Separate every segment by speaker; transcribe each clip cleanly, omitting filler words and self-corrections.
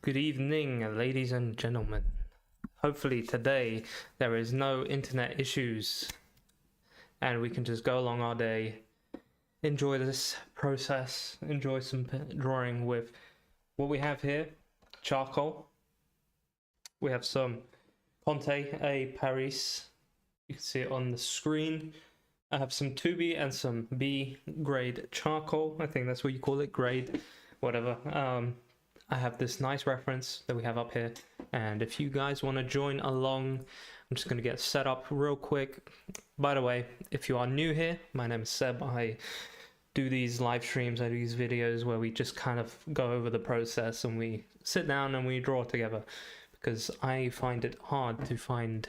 Speaker 1: Good evening, ladies and gentlemen. Hopefully today there is no internet issues and we can just go along our day, enjoy this process, enjoy some drawing with what we have here: charcoal. We have some Ponte A Paris. You can see it on the screen. I have some 2B and some B grade charcoal. I think that's what you call it, grade, whatever. I have this nice reference that we have up here, and if you guys want to join along, I'm just going to get set up real quick. By the way, if you are new here, my name is Seb. I do these live streams, I do these videos where we just kind of go over the process and we sit down and we draw together, because I find it hard to find,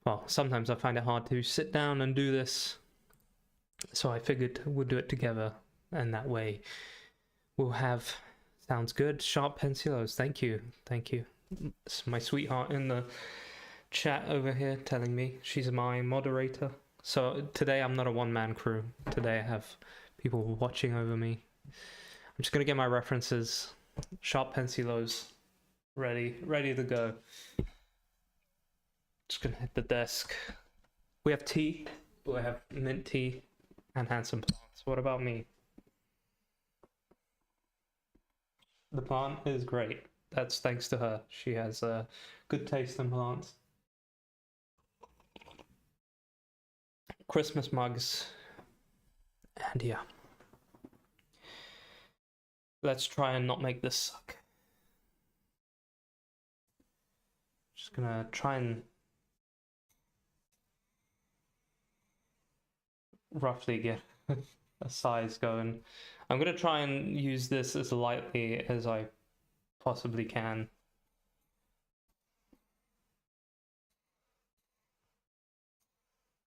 Speaker 1: well, sometimes I find it hard to sit down and do this, so I figured we'll do it together, and that way we'll have... Sounds good. Sharp Pencilos, thank you. It's my sweetheart in the chat over here telling me she's my moderator. So today I'm not a one-man crew. Today I have people watching over me. I'm just gonna get my references. Sharp Pencilos, ready to go. Just gonna hit the desk. We have tea. We have mint tea and handsome plants. What about me? The plant is great. That's thanks to her. She has a good taste in plants. Christmas mugs. And yeah. Let's try and not make this suck. Just gonna try and roughly get a size going. I'm going to try and use this as lightly as I possibly can.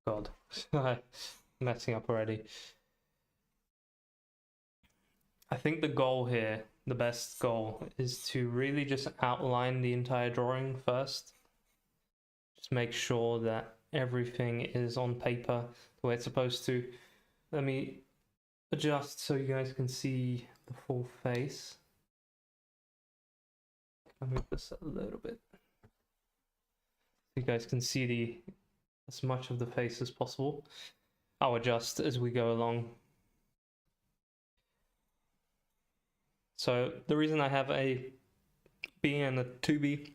Speaker 1: God, messing up already. I think the goal here, the best goal, is to really just outline the entire drawing first. Just make sure that everything is on paper the way it's supposed to. Let me adjust so you guys can see the full face. I'll move this a little bit so you guys can see as much of the face as possible. I'll adjust as we go along. So the reason I have a B and a 2B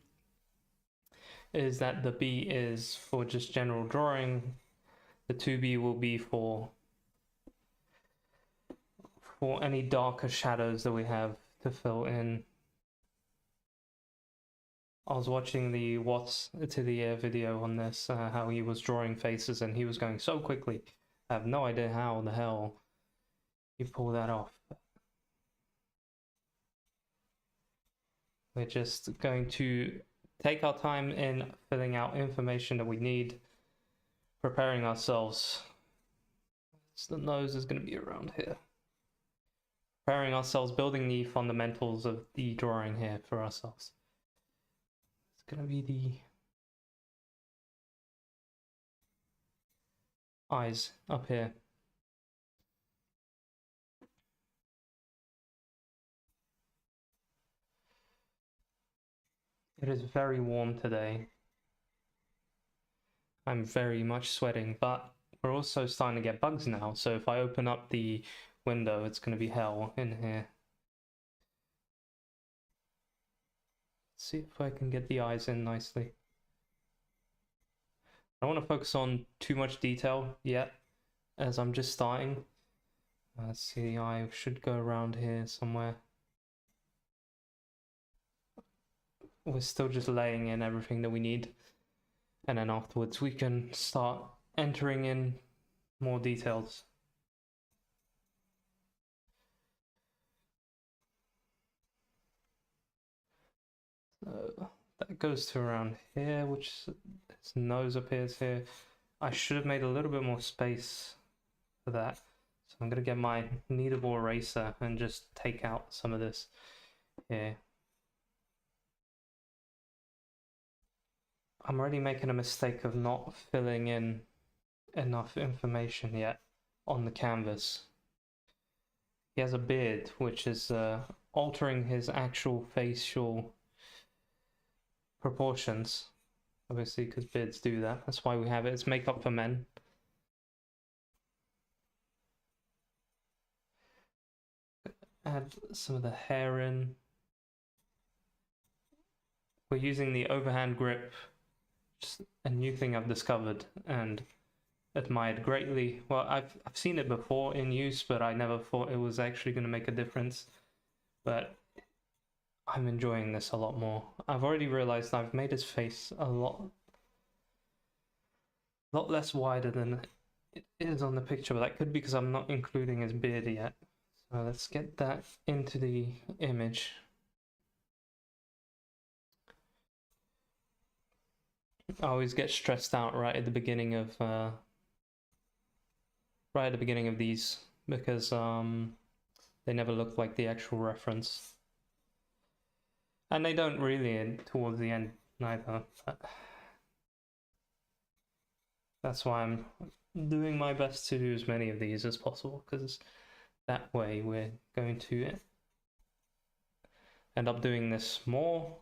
Speaker 1: is that the B is for just general drawing. The 2B will be for any darker shadows that we have to fill in. I was watching the What's to the Air video on this, how he was drawing faces and he was going so quickly. I have no idea how the hell you pull that off. We're just going to take our time in filling out information that we need, preparing ourselves. So the nose is going to be around here. Preparing ourselves, building the fundamentals of the drawing here for ourselves. It's going to be the eyes up here. It is very warm today. I'm very much sweating, but we're also starting to get bugs now, so if I open up the window, it's going to be hell in here. Let's see if I can get the eyes in nicely. I don't want to focus on too much detail yet, as I'm just starting. Let's see, the eye should go around here somewhere. We're still just laying in everything that we need, and then afterwards we can start entering in more details. So that goes to around here, which his nose appears here. I should have made a little bit more space for that. So I'm going to get my kneadable eraser and just take out some of this here. I'm already making a mistake of not filling in enough information yet on the canvas. he has a beard, which is altering his actual facial proportions. Obviously, because beards do that. That's why we have it. It's makeup for men. Add some of the hair in. We're using the overhand grip, just a new thing I've discovered and admired greatly. Well, I've seen it before in use, but I never thought it was actually going to make a difference. But I'm enjoying this a lot more. I've already realized I've made his face a lot less wider than it is on the picture, but that could be because I'm not including his beard yet. So let's get that into the image. I always get stressed out right at the beginning of these because they never look like the actual reference, and they don't really towards the end neither. But that's why I'm doing my best to do as many of these as possible, because that way we're going to end up doing this more,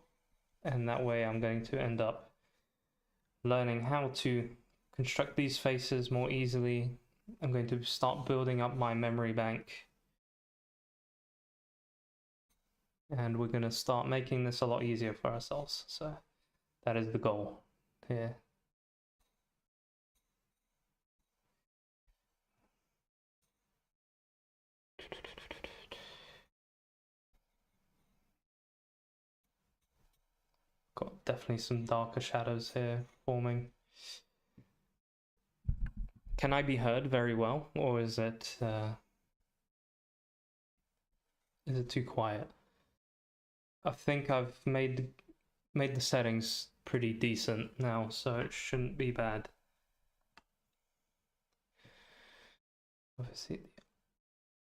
Speaker 1: and that way I'm going to end up learning how to construct these faces more easily. I'm going to start building up my memory bank, and we're going to start making this a lot easier for ourselves. So that is the goal here. Got definitely some darker shadows here forming. Can I be heard very well, or is it too quiet? I think I've made the settings pretty decent now, so it shouldn't be bad. Obviously,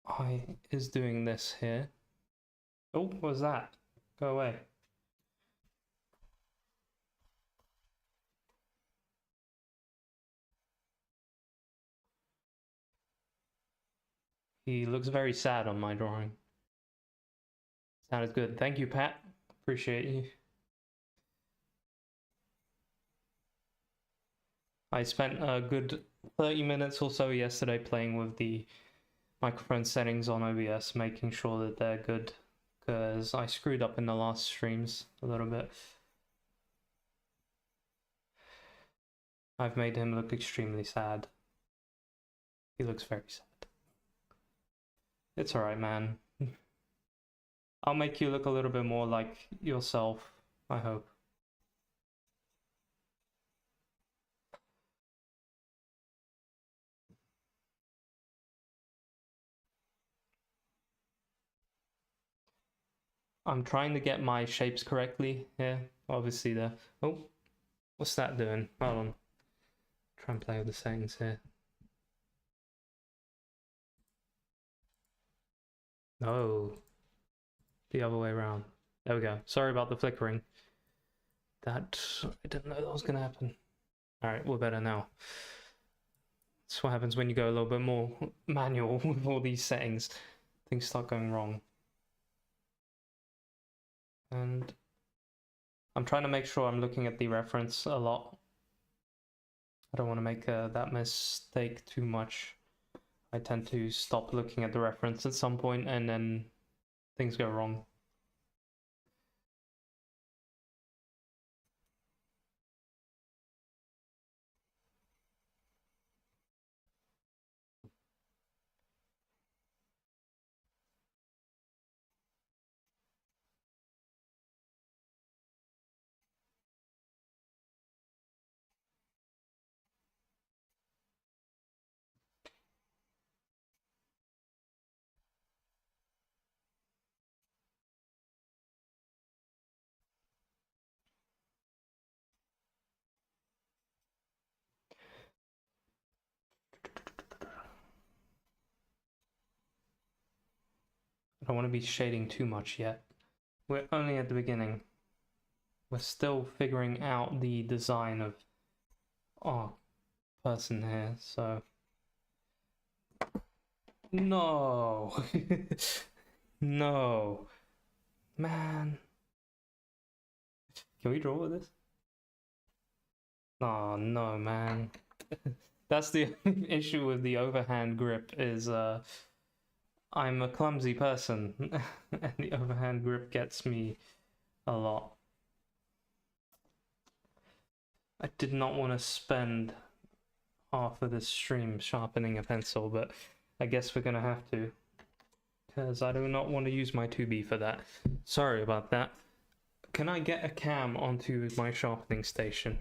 Speaker 1: the eye is doing this here. Oh, what was that? Go away. He looks very sad on my drawing. Sounded good. Thank you, Pat. Appreciate you. I spent a good 30 minutes or so yesterday playing with the microphone settings on OBS, making sure that they're good, because I screwed up in the last streams a little bit. I've made him look extremely sad. He looks very sad. It's alright, man. I'll make you look a little bit more like yourself, I hope. I'm trying to get my shapes correctly here. Obviously the... Oh, what's that doing? Hold on. Try and play with the settings here. No. The other way around. There we go. Sorry about the flickering. That... I didn't know that was gonna happen. Alright, we're better now. That's what happens when you go a little bit more manual with all these settings. Things start going wrong. And I'm trying to make sure I'm looking at the reference a lot. I don't want to make that mistake too much. I tend to stop looking at the reference at some point and then things go wrong. I don't want to be shading too much yet. We're only at the beginning. We're still figuring out the design of our person here, so No. No. Man. Can we draw with this? Oh no, man. That's the issue with the overhand grip is I'm a clumsy person and the overhand grip gets me a lot. I did not want to spend half of this stream sharpening a pencil, but I guess we're gonna have to, because I do not want to use my 2B for that. Sorry about that. Can I get a cam onto my sharpening station?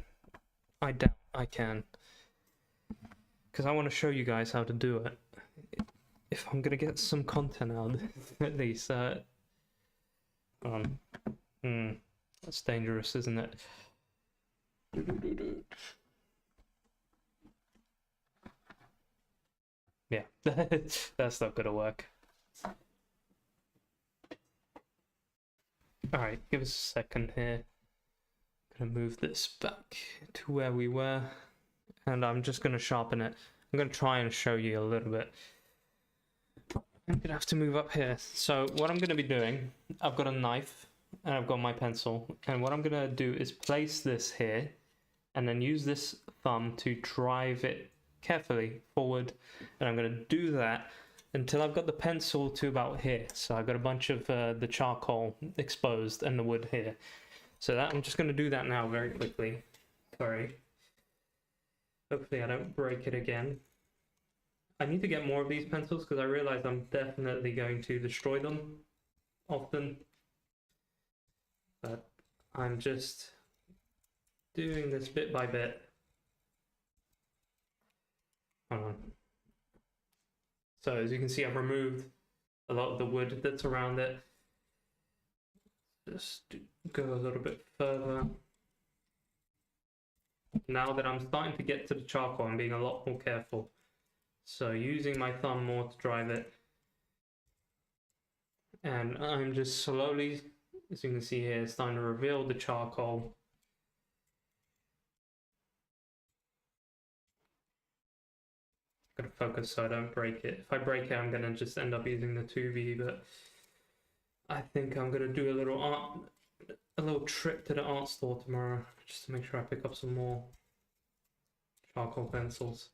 Speaker 1: I doubt I can, because I want to show you guys how to do it. If I'm gonna get some content out at least. That's dangerous, isn't it? Yeah, that's not gonna work. Alright, give us a second here. Gonna move this back to where we were, and I'm just gonna sharpen it. I'm gonna try and show you a little bit. I'm gonna have to move up here. So what I'm gonna be doing, I've got a knife and I've got my pencil, and what I'm gonna do is place this here and then use this thumb to drive it carefully forward, and I'm gonna do that until I've got the pencil to about here. So I've got a bunch of the charcoal exposed and the wood here. So that I'm just gonna do that now very quickly. Sorry. Hopefully I don't break it again. I need to get more of these pencils because I realize I'm definitely going to destroy them often. But I'm just doing this bit by bit. Hold on. So as you can see, I've removed a lot of the wood that's around it. Just go a little bit further. Now that I'm starting to get to the charcoal, I'm being a lot more careful. So using my thumb more to drive it. And I'm just slowly, as you can see here, starting to reveal the charcoal. Gotta focus so I don't break it. If I break it, I'm gonna just end up using the 2B, but I think I'm gonna do a little trip to the art store tomorrow, just to make sure I pick up some more charcoal pencils.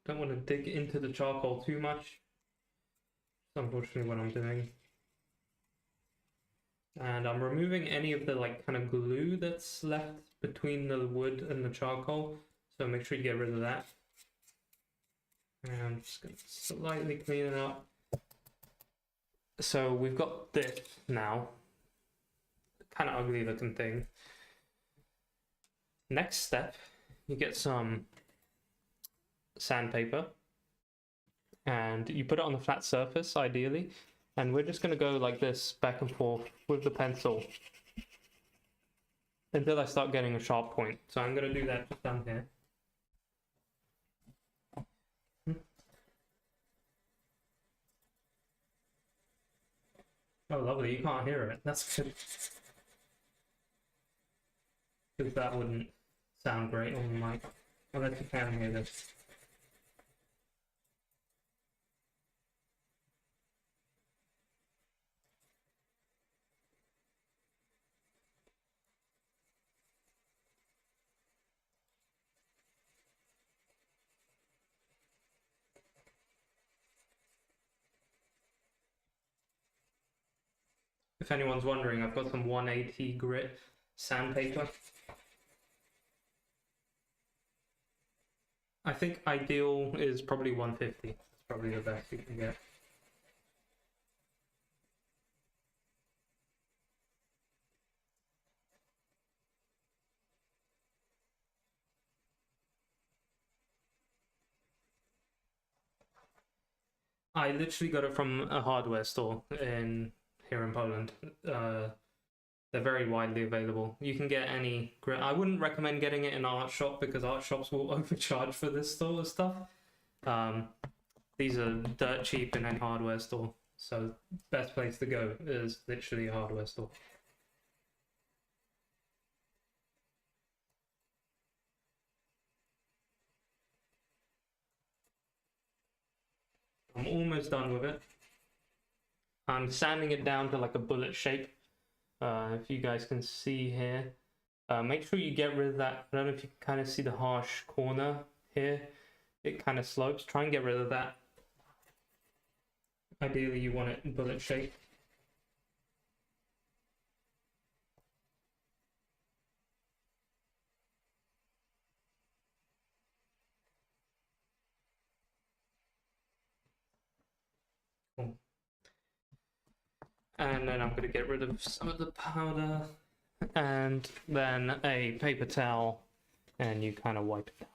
Speaker 1: Don't want to dig into the charcoal too much. That's unfortunately what I'm doing. And I'm removing any of the like kind of glue that's left between the wood and the charcoal. So make sure you get rid of that. And I'm just going to slightly clean it up. So we've got this now. Kind of ugly looking thing. Next step, you get some sandpaper and you put it on the flat surface ideally, and we're just going to go like this back and forth with the pencil until I start getting a sharp point. So I'm going to do that just down here. Oh lovely, you can't hear it, that's good. Because that wouldn't sound great on the mic, unless you can hear this. If anyone's wondering, I've got some 180 grit sandpaper. I think ideal is probably 150. That's probably the best you can get. I literally got it from a hardware store here in Poland. They're very widely available. You can get any grit. I wouldn't recommend getting it in an art shop because art shops will overcharge for this sort of stuff. These are dirt cheap in any hardware store, so best place to go is literally a hardware store. I'm almost done with it. I'm sanding it down to like a bullet shape. If you guys can see here, make sure you get rid of that. I don't know if you can kind of see the harsh corner here. It kind of slopes. Try and get rid of that. Ideally, you want it bullet shape. Cool. And then I'm going to get rid of some of the powder, and then a paper towel, and you kind of wipe it down.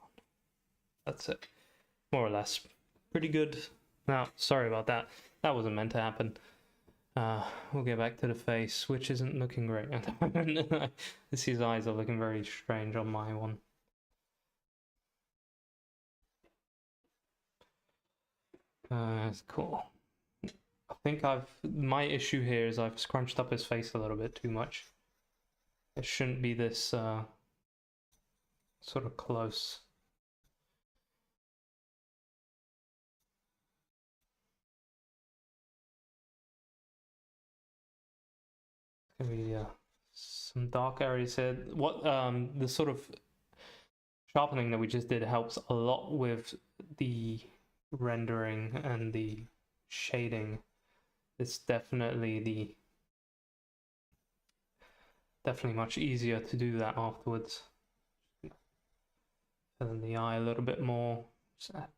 Speaker 1: That's it, more or less. Pretty good. Now, sorry about that. That wasn't meant to happen. We'll get back to the face, which isn't looking great at the moment. His eyes are looking very strange on my one. It's cool. I think my issue here is I've scrunched up his face a little bit too much. It shouldn't be this sort of close. Gonna be some dark areas here. What the sort of sharpening that we just did helps a lot with the rendering and the shading. It's definitely much easier to do that afterwards. Fill in the eye a little bit more. Just add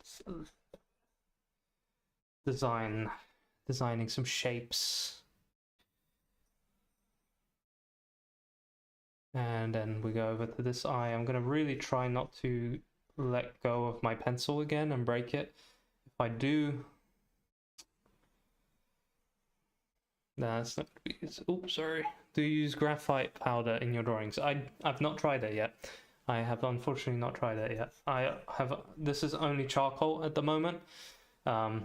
Speaker 1: designing some shapes. And then we go over to this eye. I'm gonna really try not to let go of my pencil again and break it. If I do, that's not gonna be, oops, sorry. Do you use graphite powder in your drawings? I've not tried it yet. I have unfortunately not tried it yet. This is only charcoal at the moment. I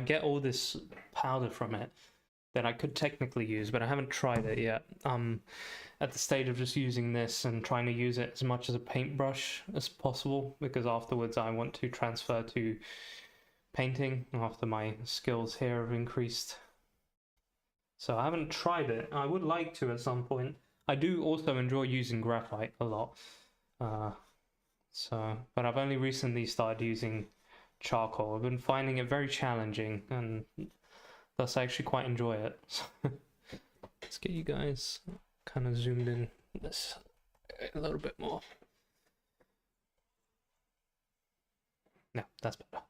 Speaker 1: get all this powder from it that I could technically use, but I haven't tried it yet. At the stage of just using this and trying to use it as much as a paintbrush as possible, because afterwards I want to transfer to painting after my skills here have increased. So I haven't tried it. I would like to at some point. I do also enjoy using graphite a lot. But I've only recently started using charcoal. I've been finding it very challenging, and thus I actually quite enjoy it. Let's get you guys kind of zoomed in this a little bit more. No, that's better.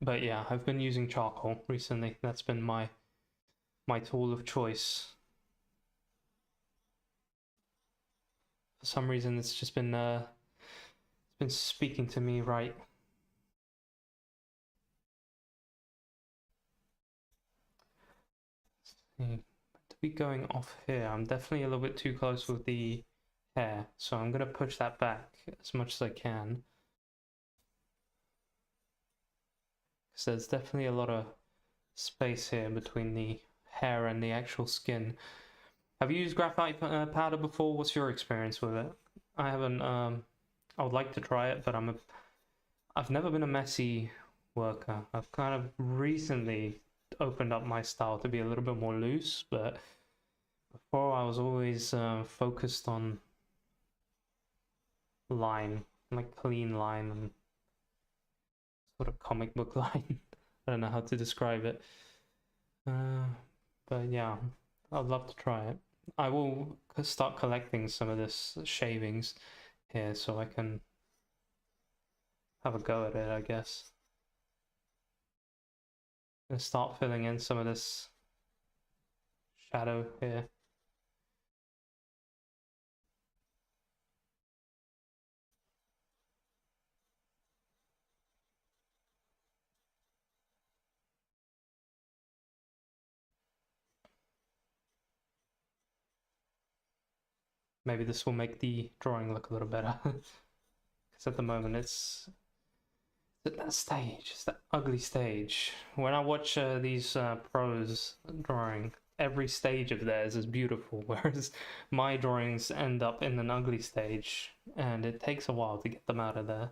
Speaker 1: But yeah, I've been using charcoal recently. That's been my tool of choice. For some reason, it's just been speaking to me right. To be going off here, I'm definitely a little bit too close with the hair, so I'm gonna push that back as much as I can. Because there's definitely a lot of space here between the hair and the actual skin. Have you used graphite powder before? What's your experience with it? I haven't. I would like to try it, but I've never been a messy worker. I've kind of recently opened up my style to be a little bit more loose, but before I was always focused on line, like clean line and sort of comic book line. I don't know how to describe it. But yeah, I'd love to try it. I will start collecting some of this shavings here so I can have a go at it, I guess. And start filling in some of this shadow here. maybe this will make the drawing look a little better. Because at the moment it's at that stage, it's that ugly stage. When I watch these pros drawing, every stage of theirs is beautiful, whereas my drawings end up in an ugly stage, and it takes a while to get them out of there.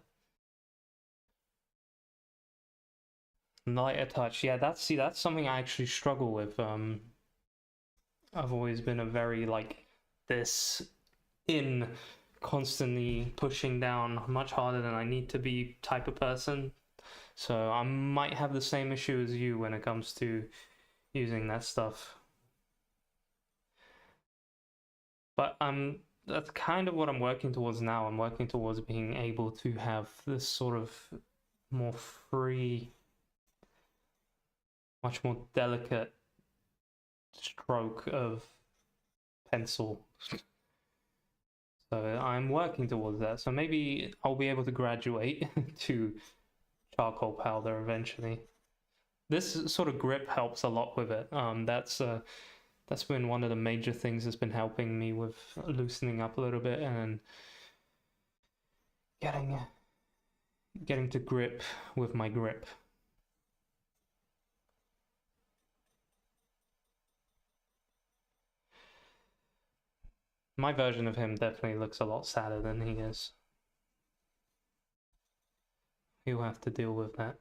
Speaker 1: Lighter touch, yeah, that's something I actually struggle with. I've always been a very like this in constantly pushing down much harder than I need to be type of person. So I might have the same issue as you when it comes to using that stuff. But that's kind of what I'm working towards now. I'm working towards being able to have this sort of more free, much more delicate stroke of pencil. So I'm working towards that. So maybe I'll be able to graduate to charcoal powder eventually. This sort of grip helps a lot with it. That's been one of the major things that's been helping me with loosening up a little bit and getting to grip with my grip. My version of him definitely looks a lot sadder than he is. He'll have to deal with that.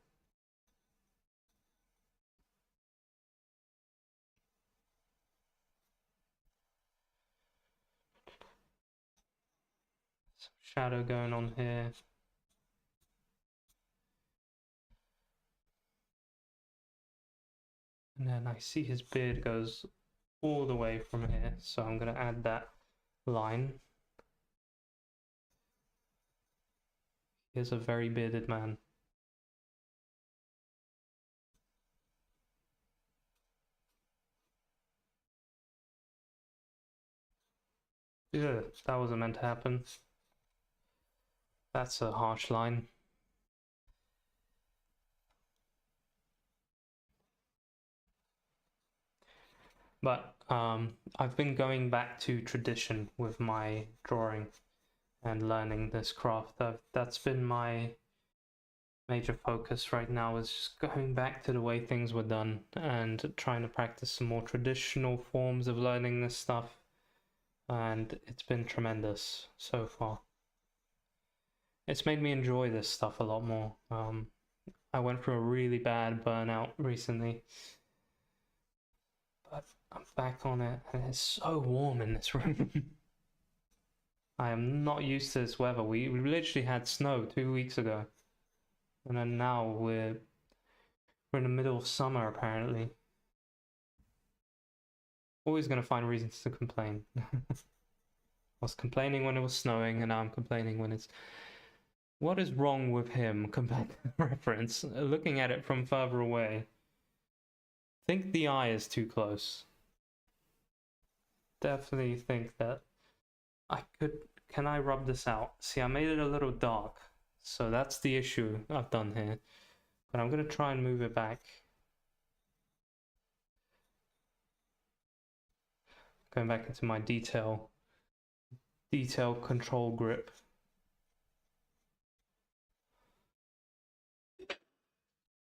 Speaker 1: Some shadow going on here. And then I see his beard goes all the way from here, so I'm going to add that line. He is a very bearded man. Yeah, that wasn't meant to happen. That's a harsh line. But I've been going back to tradition with my drawing and learning this craft. That's been my major focus right now, is just going back to the way things were done and trying to practice some more traditional forms of learning this stuff. And it's been tremendous so far. It's made me enjoy this stuff a lot more. I went through a really bad burnout recently, but I'm back on it, and it's so warm in this room. I am not used to this weather. We literally had snow 2 weeks ago, and then now we're in the middle of summer apparently. Always gonna find reasons to complain. I was complaining when it was snowing, and now I'm complaining when it's... What is wrong with him compared to the reference? Looking at it from further away, I think the eye is too close. Definitely think that I could... Can I rub this out? See, I made it a little dark, so that's the issue I've done here. But I'm gonna try and move it back. Going back into my detail control grip.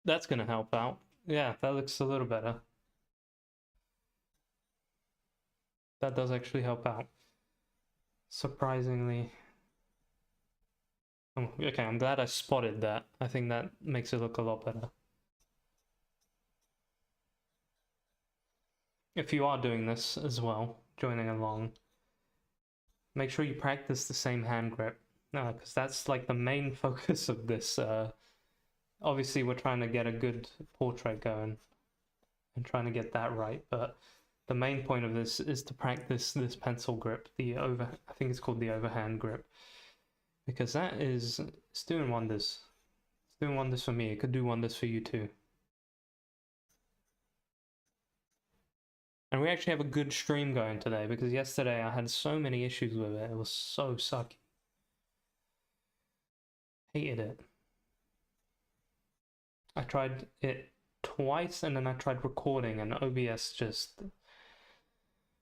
Speaker 1: That's gonna help out. Yeah, that looks a little better. That does actually help out. Surprisingly. Oh, okay, I'm glad I spotted that. I think that makes it look a lot better. If you are doing this as well, joining along, make sure you practice the same hand grip, because that's like the main focus of this. Obviously, we're trying to get a good portrait going and trying to get that right, but the main point of this is to practice this pencil grip, I think it's called the overhand grip, because it's doing wonders. It's doing wonders for me. It could do wonders for you too. And we actually have a good stream going today, because yesterday I had so many issues with it. It was so sucky. Hated it. I tried it twice, and then I tried recording, and OBS just...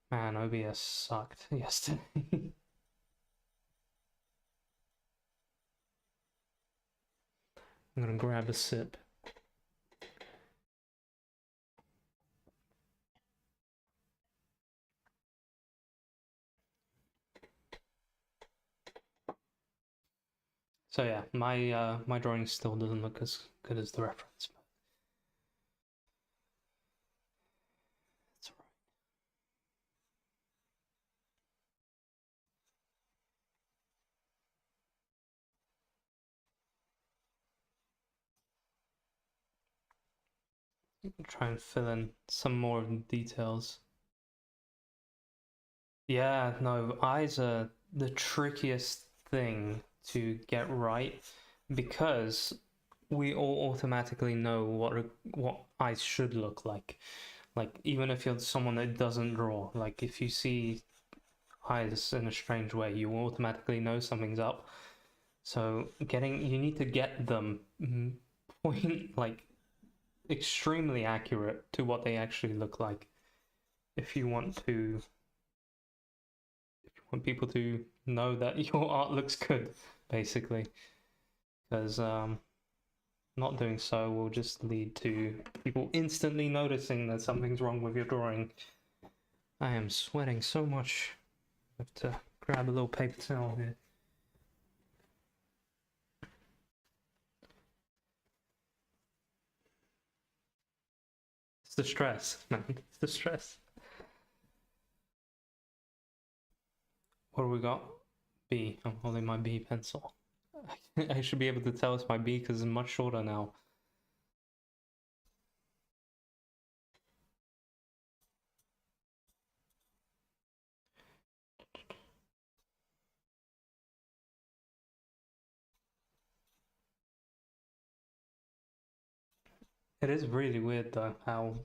Speaker 1: Man, OBS sucked yesterday. I'm gonna grab a sip. So yeah, my drawing still doesn't look as good as the reference, but it's alright. Try and fill in some more of the details. Yeah, no, eyes are the trickiest thing to get right because we all automatically know what eyes should look like. Like even if you're someone that doesn't draw, like if you see eyes in a strange way, you automatically know something's up. So you need to get them point like extremely accurate to what they actually look like if you want people to know that your art looks good, basically. Because not doing so will just lead to people instantly noticing that something's wrong with your drawing. I am sweating so much. I have to grab a little paper towel here. It's the stress, man. It's the stress. What do we got? B. I'm holding my B pencil. I should be able to tell it's my B because it's much shorter now. It is really weird though how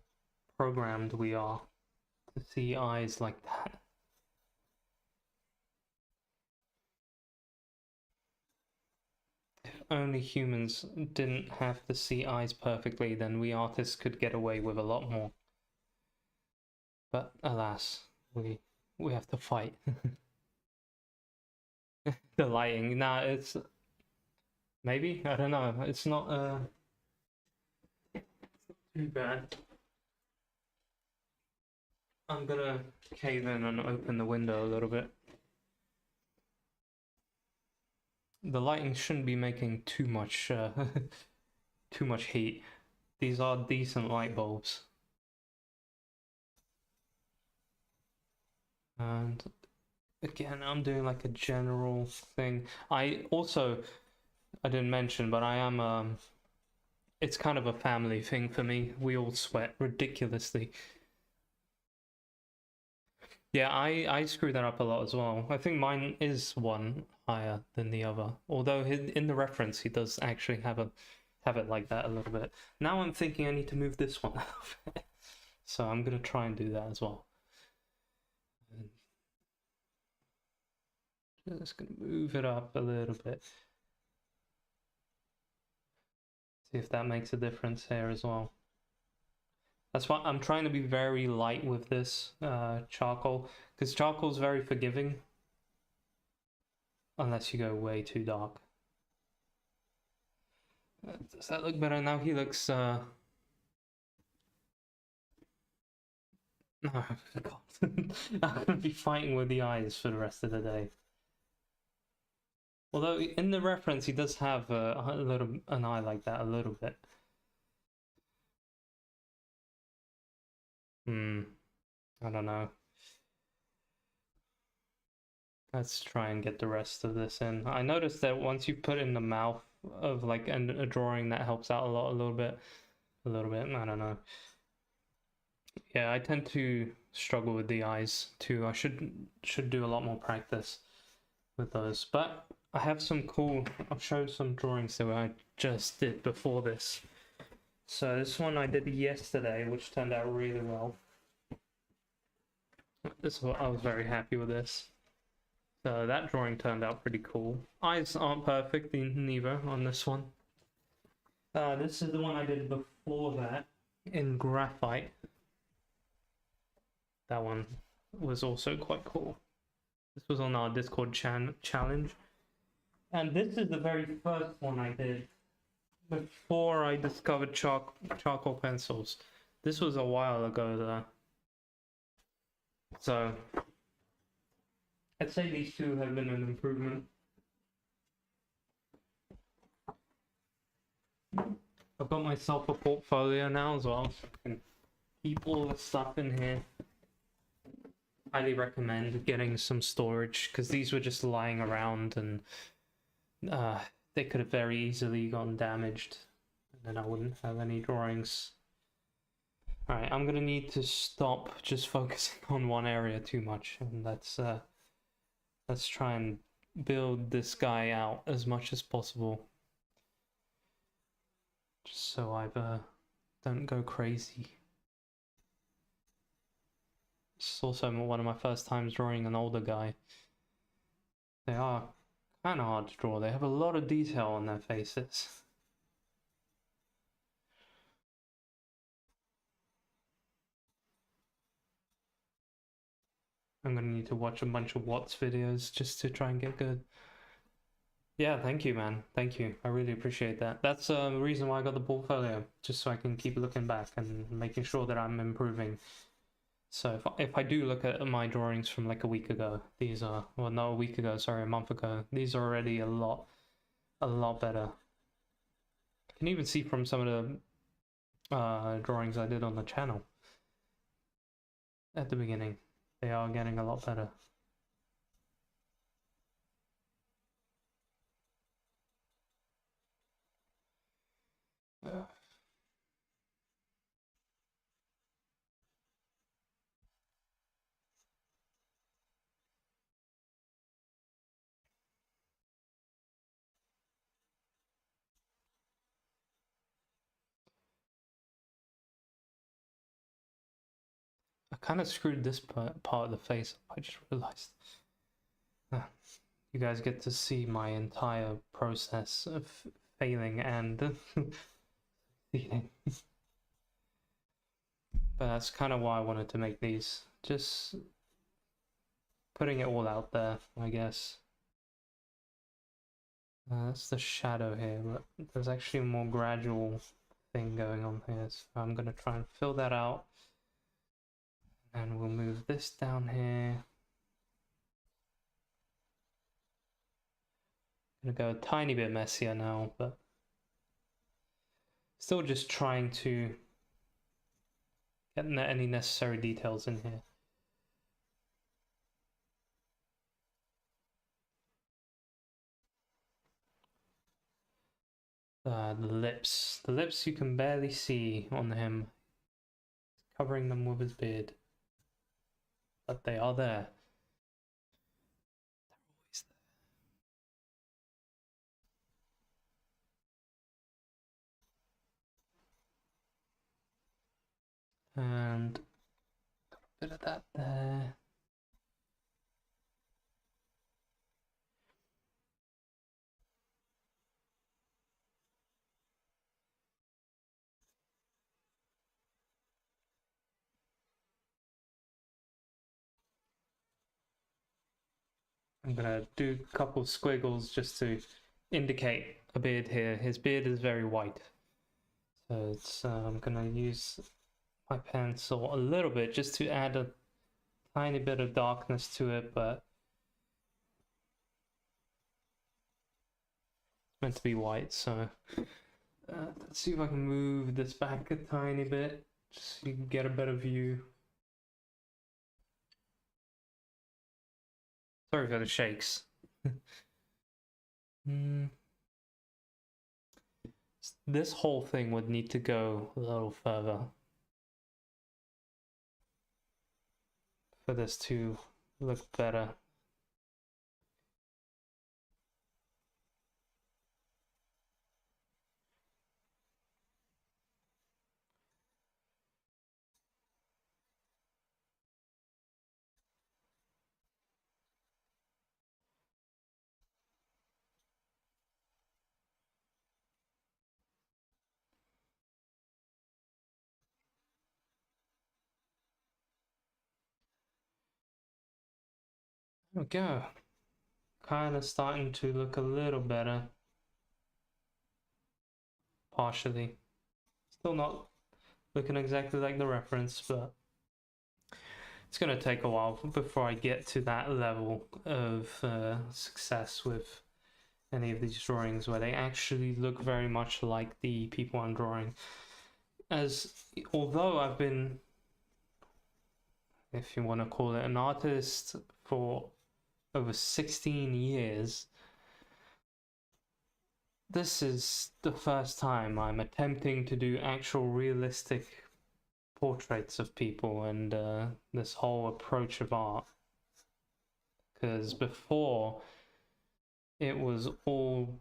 Speaker 1: programmed we are to see eyes like that. If only humans didn't have to see eyes perfectly, then we artists could get away with a lot more. But alas, we have to fight. The lighting. Nah, it's maybe, I don't know. It's not too bad. I'm gonna cave in and open the window a little bit. The lighting shouldn't be making too much too much heat. These are decent light bulbs. And again, I'm doing like a general thing. I didn't mention, but I am it's kind of a family thing for me. We all sweat ridiculously. Yeah, I screw that up a lot as well. I think mine is one higher than the other. Although in the reference he does actually have it like that a little bit. Now I'm thinking I need to move this one out. So I'm gonna try and do that as well. Just gonna move it up a little bit. See if that makes a difference here as well. That's why I'm trying to be very light with this charcoal, because charcoal's very forgiving. Unless you go way too dark. Does that look better? Now he looks no, I can't. I'm gonna be fighting with the eyes for the rest of the day. Although in the reference he does have an eye like that a little bit. I don't know. Let's try and get the rest of this in. I noticed that once you put in the mouth of like a drawing, that helps out a little bit. I don't know. Yeah, I tend to struggle with the eyes too. I should do a lot more practice with those. But I have some cool. I'll show some drawings that I just did before this. So this one I did yesterday, which turned out really well. I was very happy with this. So that drawing turned out pretty cool. Eyes aren't perfect neither on this one. This is the one I did before that in graphite. That one was also quite cool. This was on our Discord challenge. And this is the very first one I did before I discovered charcoal pencils. This was a while ago though. So I'd say these two have been an improvement. I've got myself a portfolio now as well, so I can keep all the stuff in here. Highly recommend getting some storage because these were just lying around and they could have very easily gotten damaged, and then I wouldn't have any drawings. Alright, I'm gonna need to stop just focusing on one area too much, and let's try and build this guy out as much as possible. Just so I don't go crazy. It's also one of my first times drawing an older guy. They are kind of hard to draw. They have a lot of detail on their faces. I'm gonna need to watch a bunch of Watts videos just to try and get good. Yeah, thank you, man. Thank you. I really appreciate that. That's the reason why I got the portfolio, just so I can keep looking back and making sure that I'm improving. So if I do look at my drawings from like a week ago, these are, well, not a week ago, sorry, a month ago, these are already a lot better. I can even see from some of the drawings I did on the channel at the beginning, they are getting a lot better. I kind of screwed this part of the face up, I just realized. You guys get to see my entire process of failing and succeeding. But that's kind of why I wanted to make these. Just putting it all out there, I guess. That's the shadow here, but there's actually a more gradual thing going on here. So I'm going to try and fill that out. And we'll move this down here. I'm going to go a tiny bit messier now, but still just trying to get any necessary details in here. The lips. The lips you can barely see on him. He's covering them with his beard. But they are there. They're always there. And got a bit of that there. I'm gonna do a couple of squiggles just to indicate a beard here. His beard is very white. So it's, I'm gonna use my pencil a little bit just to add a tiny bit of darkness to it, but it's meant to be white, so let's see if I can move this back a tiny bit just so you can get a better view. Sorry for the shakes. This whole thing would need to go a little further for this to look better. There we go. Kind of starting to look a little better. partially. Still not looking exactly like the reference, but it's going to take a while before I get to that level of success with any of these drawings where they actually look very much like the people I'm drawing. Although I've been, if you want to call it, an artist for over 16 years, this is the first time I'm attempting to do actual realistic portraits of people and this whole approach of art. Because before, it was all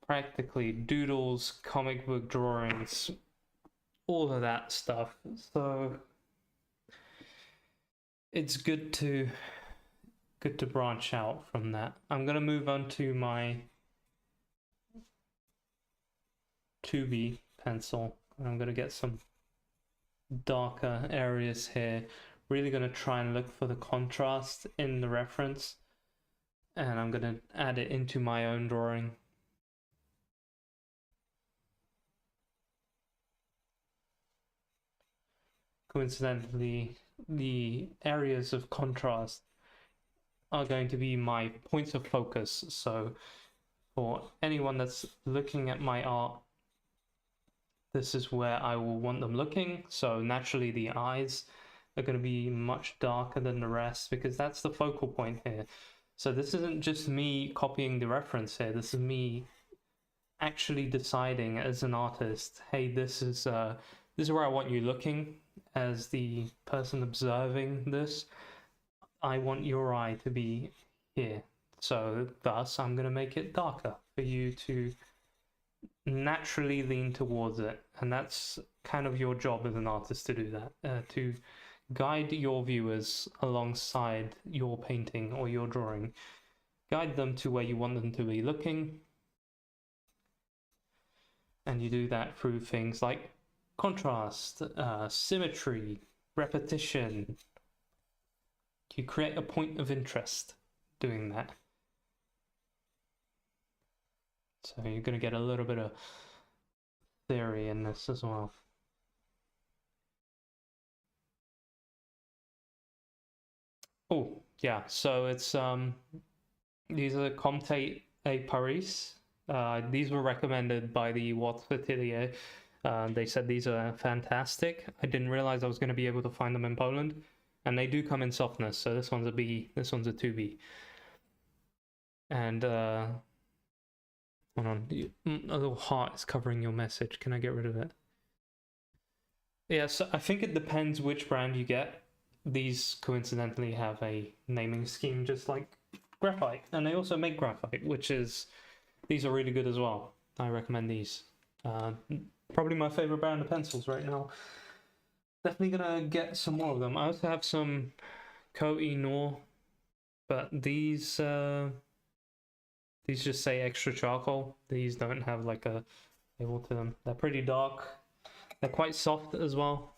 Speaker 1: practically doodles, comic book drawings, all of that stuff. So it's good to branch out from that. I'm gonna move on to my 2B pencil. I'm gonna get some darker areas here. Really gonna try and look for the contrast in the reference, and I'm gonna add it into my own drawing. Coincidentally, the areas of contrast are going to be my points of focus. So for anyone that's looking at my art, this is where I will want them looking. So naturally the eyes are going to be much darker than the rest because that's the focal point here. So this isn't just me copying the reference here. This is me actually deciding as an artist, hey, this is where I want you looking. As the person observing this, I want your eye to be here. So thus, I'm going to make it darker for you to naturally lean towards it. And that's kind of your job as an artist to do that, to guide your viewers alongside your painting or your drawing. Guide them to where you want them to be looking. And you do that through things like contrast, symmetry, repetition. You create a point of interest doing that. So you're going to get a little bit of theory in this as well. Oh, yeah, so it's these are Comté et Paris. These were recommended by the Watts Atelier. They said these are fantastic. I didn't realize I was going to be able to find them in Poland, and they do come in softness. So this one's a B, this one's a 2B. And hold on, a little heart is covering your message. Can I get rid of it? Yeah, so I think it depends which brand you get. These coincidentally have a naming scheme just like graphite, and they also make graphite, which is, these are really good as well. I recommend these. Probably my favorite brand of pencils right now. Definitely gonna get some more of them. I also have some Koh-i-Noor, but these just say extra charcoal. These don't have like a label to them. They're pretty dark. They're quite soft as well.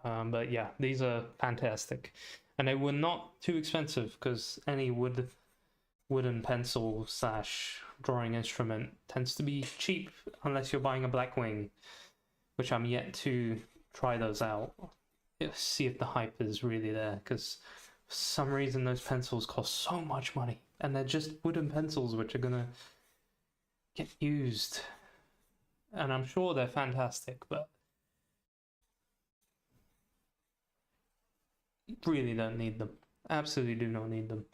Speaker 1: But yeah, these are fantastic. And they were not too expensive because any wooden pencil / drawing instrument tends to be cheap unless you're buying a Blackwing, which I'm yet to try those out. See if the hype is really there, because for some reason those pencils cost so much money and they're just wooden pencils which are gonna get used, and I'm sure they're fantastic, but you really don't need them. Absolutely do not need them.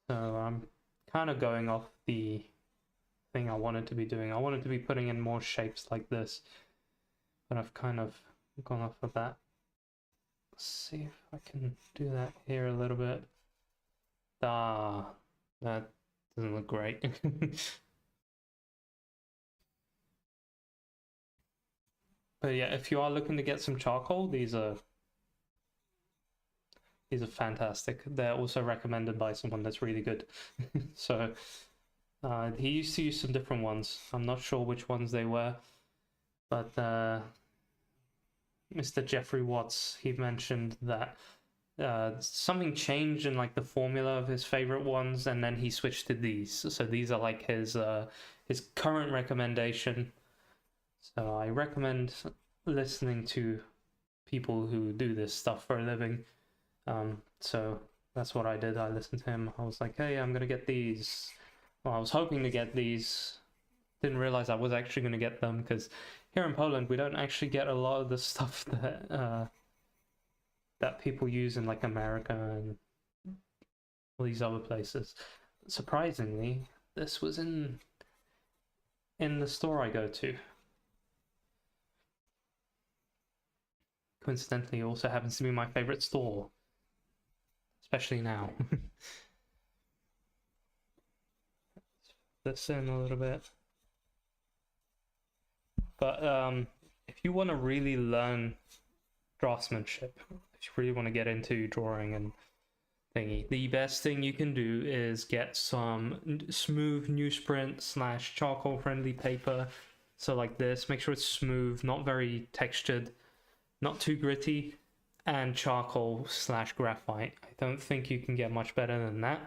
Speaker 1: So I'm kind of going off the thing I wanted to be doing. I wanted to be putting in more shapes like this, but I've kind of gone off of that. Let's see if I can do that here a little bit. That doesn't look great. But yeah, if you are looking to get some charcoal, these are fantastic. They're also recommended by someone that's really good. So he used to use some different ones. I'm not sure which ones they were, but Mr. Jeffrey Watts, he mentioned that something changed in like the formula of his favorite ones, and then he switched to these. So these are like his current recommendation. So I recommend listening to people who do this stuff for a living. So that's what I did. I listened to him. I was like, hey, I'm gonna get these. Well, I was hoping to get these. Didn't realize I was actually gonna get them, because here in Poland we don't actually get a lot of the stuff that that people use in like America and all these other places. Surprisingly, this was in the store I go to. Coincidentally, it also happens to be my favorite store, especially now. This in a little bit. But if you want to really learn draftsmanship, if you really want to get into drawing and thingy, the best thing you can do is get some smooth newsprint / charcoal friendly paper. So like this, make sure it's smooth, not very textured, not too gritty, and charcoal / graphite. I don't think you can get much better than that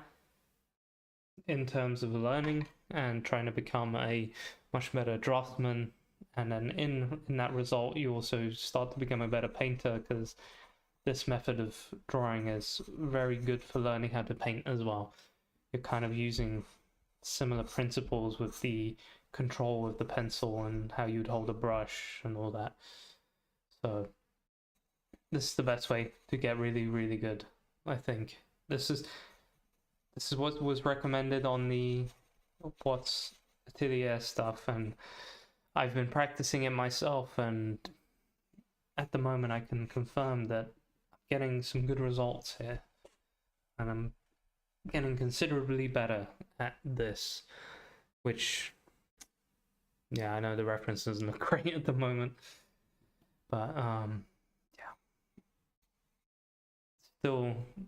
Speaker 1: in terms of learning and trying to become a much better draftsman. And then in that result, you also start to become a better painter, because this method of drawing is very good for learning how to paint as well. You're kind of using similar principles with the control of the pencil and how you'd hold a brush and all that. So this is the best way to get really, really good, I think. This is what was recommended on the What's Atelier stuff, and I've been practicing it myself, and at the moment I can confirm that I'm getting some good results here, and I'm getting considerably better at this, which, yeah, I know the reference doesn't look great at the moment, but yeah,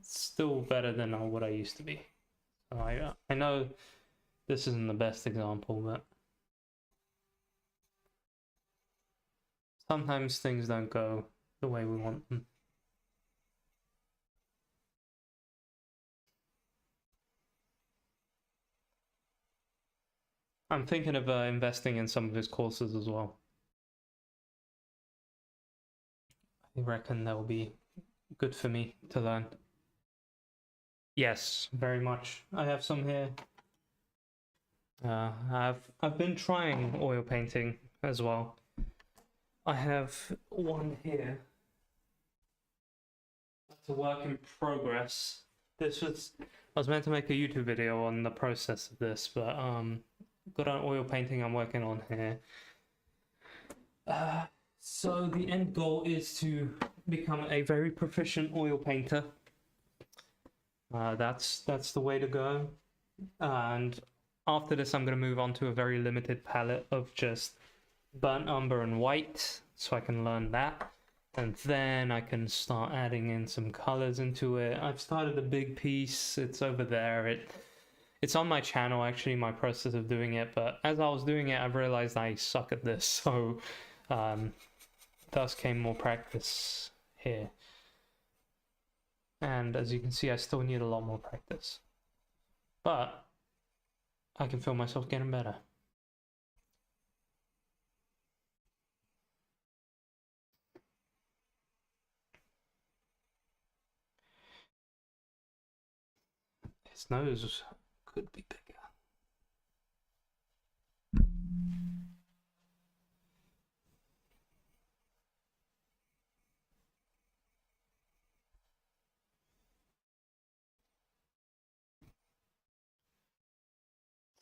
Speaker 1: still better than what I used to be. So I know this isn't the best example, but sometimes things don't go the way we want them. I'm thinking of investing in some of his courses as well. I reckon that will be good for me to learn. Yes, very much. I have some here. I've been trying oil painting as well. I have one here. That's a work in progress. I was meant to make a YouTube video on the process of this, but got an oil painting I'm working on here. So the end goal is to become a very proficient oil painter. That's the way to go. And after this, I'm going to move on to a very limited palette of just burnt umber and white, so I can learn that. And then I can start adding in some colors into it. I've started a big piece. It's over there. It's on my channel, actually, my process of doing it. But as I was doing it, I've realized I suck at this. So thus came more practice here. And as you can see, I still need a lot more practice. But I can feel myself getting better. His nose could be bigger.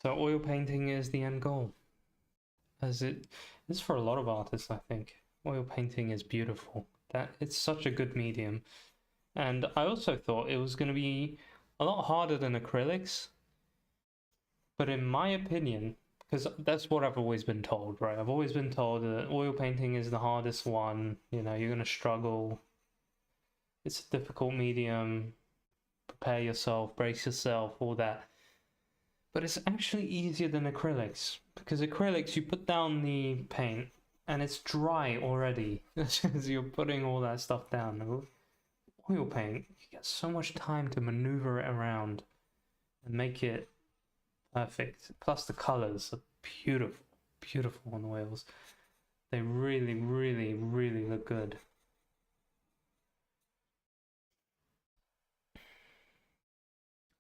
Speaker 1: So oil painting is the end goal, as it is for a lot of artists. I think oil painting is beautiful. That it's such a good medium, and I also thought it was going to be a lot harder than acrylics. But in my opinion, because that's what I've always been told, right? I've always been told that oil painting is the hardest one. You know, you're going to struggle. It's a difficult medium. Prepare yourself, brace yourself, all that. But it's actually easier than acrylics, because acrylics, you put down the paint and it's dry already as you're putting all that stuff down. oil paint, you get so much time to maneuver it around and make it perfect. Plus the colors are beautiful, beautiful on oils. They really, really, really look good.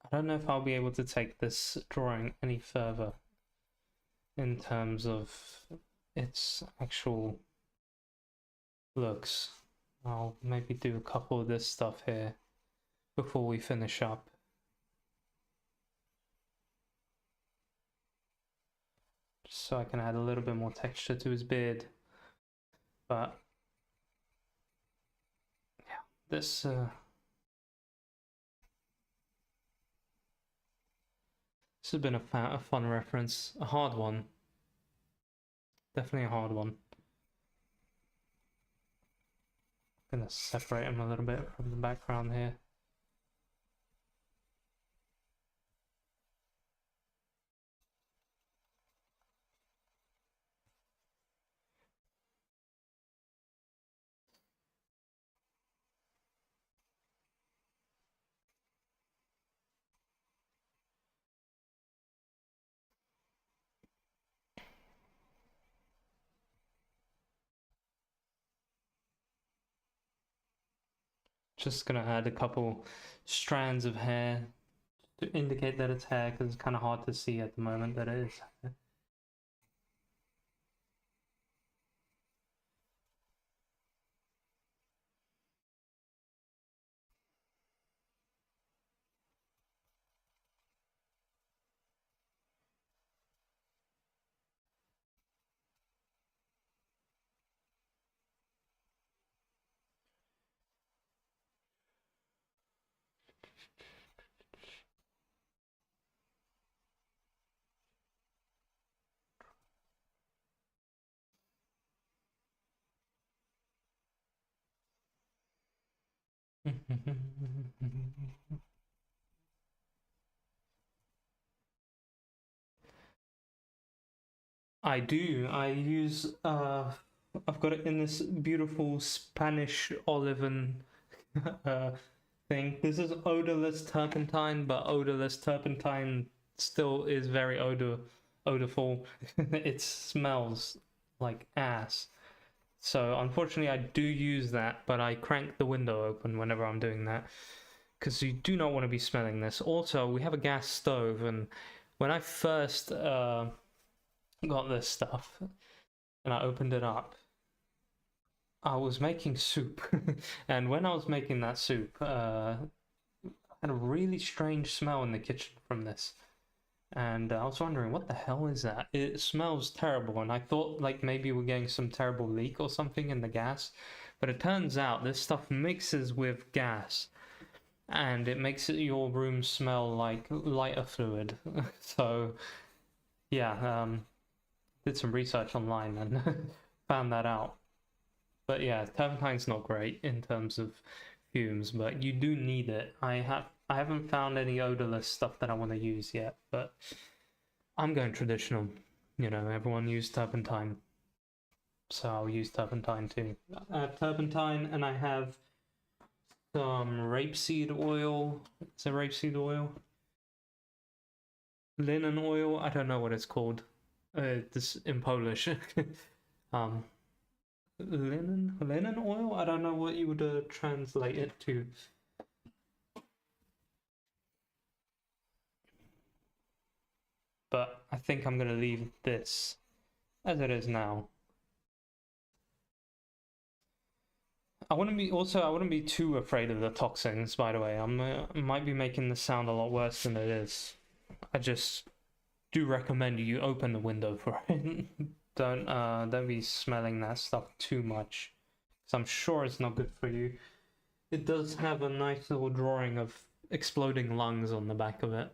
Speaker 1: I don't know if I'll be able to take this drawing any further in terms of its actual looks. I'll maybe do a couple of this stuff here before we finish up. Just so I can add a little bit more texture to his beard. But yeah, this has been a fun reference, a hard one. Definitely a hard one. I'm gonna separate him a little bit from the background here. Just gonna add a couple strands of hair to indicate that it's hair, because it's kind of hard to see at the moment that it is hair. I do. I use I've got it in this beautiful Spanish olive and thing. This is odorless turpentine, but odorless turpentine still is very odorful. It smells like ass. So unfortunately I do use that, but I crank the window open whenever I'm doing that, because you do not want to be smelling this. Also, we have a gas stove, and when I first got this stuff and I opened it up, I was making soup. And when I was making that soup, I had a really strange smell in the kitchen from this. And I was wondering, what the hell is that? It smells terrible, and I thought like maybe we're getting some terrible leak or something in the gas. But it turns out this stuff mixes with gas, and it makes your room smell like lighter fluid. So yeah, did some research online and found that out. But yeah, turpentine's not great in terms of fumes, but you do need it. I haven't found any odorless stuff that I want to use yet, but I'm going traditional. You know, everyone used turpentine, so I'll use turpentine too. I have turpentine, and I have some rapeseed oil. Is it rapeseed oil? Linen oil? I don't know what it's called. This in Polish. um, linen oil? I don't know what you would translate it to. But I think I'm gonna leave this as it is now. I wouldn't be too afraid of the toxins, by the way. I might be making this sound a lot worse than it is. I just do recommend you open the window for it. Don't be smelling that stuff too much, because I'm sure it's not good for you. It does have a nice little drawing of exploding lungs on the back of it.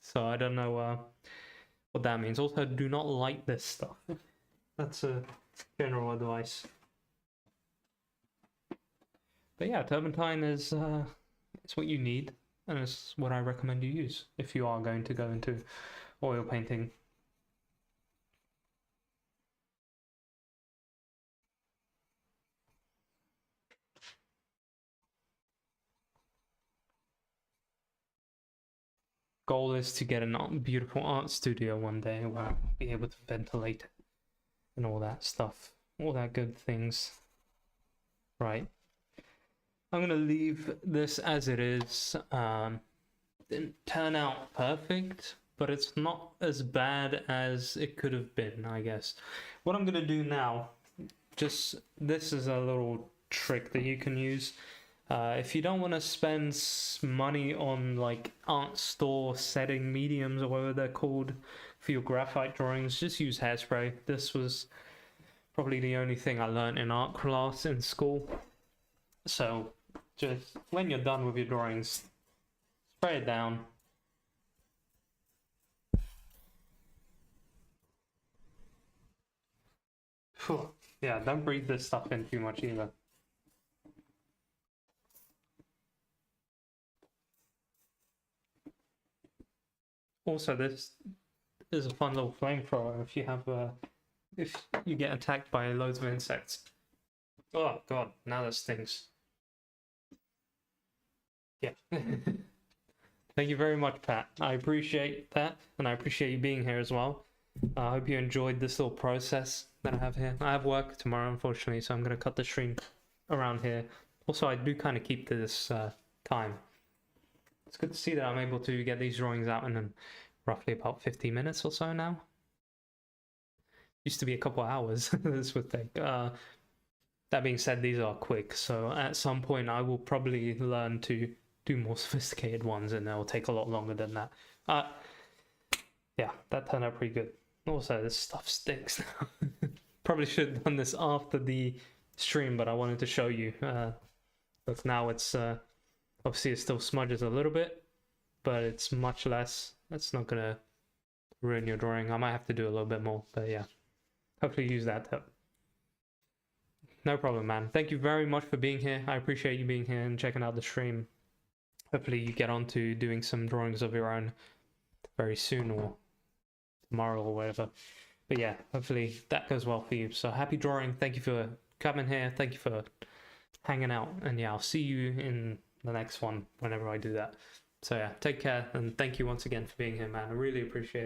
Speaker 1: So I don't know what that means. Also, do not light this stuff. That's a general advice. But yeah, turpentine is it's what you need, and it's what I recommend you use if you are going to go into oil painting. goal is to get a beautiful art studio one day where I'll be able to ventilate it and all that stuff, all that good things. Right. I'm gonna leave this as it is. Didn't turn out perfect, but it's not as bad as it could have been, I guess. What I'm gonna do now, this is a little trick that you can use. If you don't want to spend money on like art store setting mediums or whatever they're called for your graphite drawings, just use hairspray. This was probably the only thing I learned in art class in school. So just when you're done with your drawings, spray it down. Whew. Yeah, don't breathe this stuff in too much either. Also, this is a fun little flamethrower if you have if you get attacked by loads of insects. Oh god, now that stings. Yeah. Thank you very much, Pat. I appreciate that, and I appreciate you being here as well. I hope you enjoyed this little process that I have here. I have work tomorrow, unfortunately, so I'm going to cut the stream around here. Also, I do kind of keep to this time. It's good to see that I'm able to get these drawings out in roughly about 50 minutes or so now. Used to be a couple hours this would take. That being said, these are quick, so at some point I will probably learn to do more sophisticated ones, and they'll take a lot longer than that. Yeah, that turned out pretty good. Also, this stuff stinks now. Probably should have done this after the stream, but I wanted to show you. But now it's obviously it still smudges a little bit, but it's much less. That's not gonna ruin your drawing. I might have to do a little bit more, but yeah. Hopefully use that tip. No problem, man. Thank you very much for being here. I appreciate you being here and checking out the stream. Hopefully you get on to doing some drawings of your own very soon or tomorrow or whatever. But yeah, hopefully that goes well for you. So happy drawing. Thank you for coming here. Thank you for hanging out. And yeah, I'll see you in the next one whenever I do that. So yeah, take care. And thank you once again for being here, man. I really appreciate it.